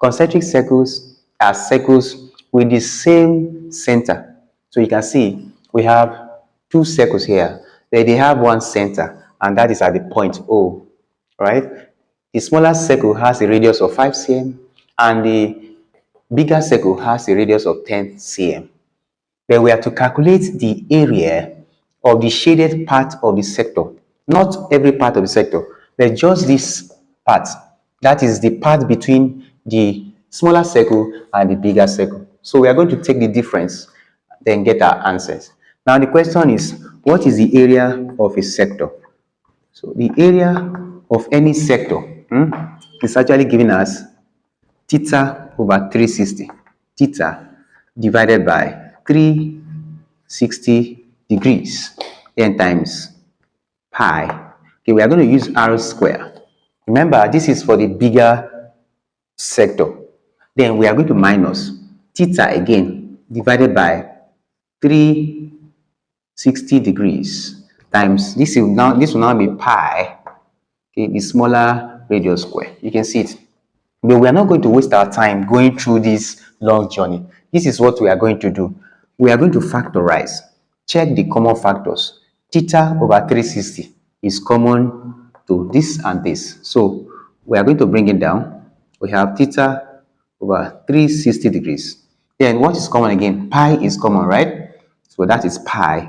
Concentric circles are circles with the same center. So you can see we have two circles here. They have one center, and that is at the point O, right? The smaller circle has a radius of 5 cm, and the bigger circle has a radius of 10 cm. Then we have to calculate the area of the shaded part of the sector. Not every part of the sector, but just this part. That is the part between the smaller circle and the bigger circle. So we are going to take the difference, then get our answers. Now the question is, what is the area of a sector? So the area of any sector is actually given as theta over 360. Theta divided by 360 degrees, then times pi. Okay, we are going to use r square. Remember, this is for the bigger sector. Then we are going to minus theta again divided by 360 degrees times this will now be pi, okay, the smaller radius square. You can see it. But we are not going to waste our time going through this long journey. This is what we are going to do. We are going to factorize. Check the common factors. Theta over 360 is common to this and this. So we are going to bring it down. We have theta over 360 degrees. Then what is common again? Pi is common, right? So that is pi.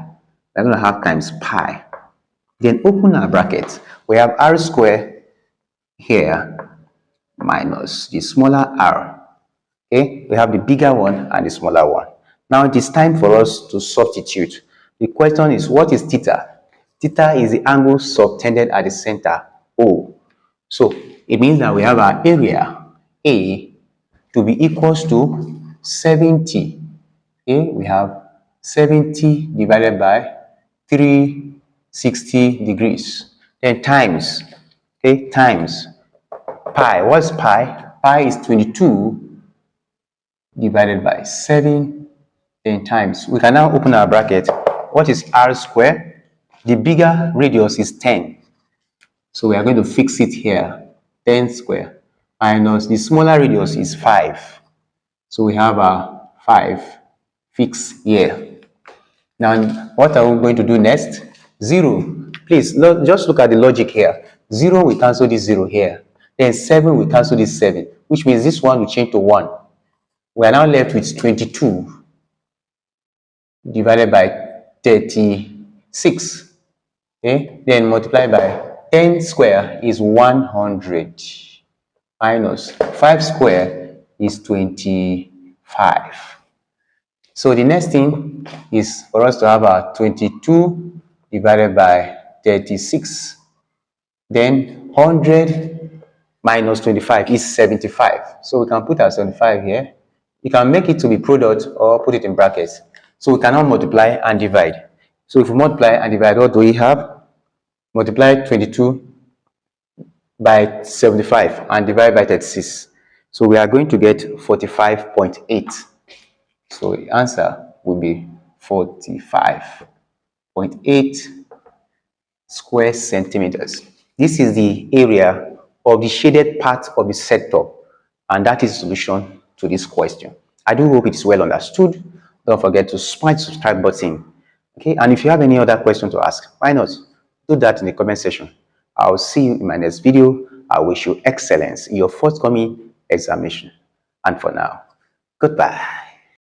We're going to have times pi. Then open our bracket. We have r squared here minus the smaller r. Okay, we have the bigger one and the smaller one. Now it is time for us to substitute. The question is, what is theta? Theta is the angle subtended at the center O. So it means that we have our area A to be equals to 70. Okay, we have 70 divided by 360 degrees. Then times, okay, times pi. What's pi? Pi is 22 divided by 7, then times. We can now open our bracket. What is r squared? The bigger radius is 10. So we are going to fix it here. 10 squared minus the smaller radius is 5. So we have a 5 fixed here. Now, what are we going to do next? 0. Please, just look at the logic here. 0, we cancel this 0 here. Then 7, we cancel this 7, which means this one will change to 1. We are now left with 22 divided by 36. Okay, then multiply by 10 square is 100 minus 5 square is 25. So the next thing is for us to have our 22 divided by 36. Then 100 minus 25 is 75. So we can put our 75 here. You can make it to be product or put it in brackets. So we cannot multiply and divide. So if we multiply and divide, what do we have? Multiply 22 by 75 and divide by 36. So we are going to get 45.8. So the answer will be 45.8 square centimeters. This is the area of the shaded part of the sector, and that is the solution to this question. I do hope it is well understood. Don't forget to smash the subscribe button. Okay, and if you have any other question to ask, why not do that in the comment section. I'll see you in my next video. I wish you excellence in your forthcoming examination. And for now, goodbye.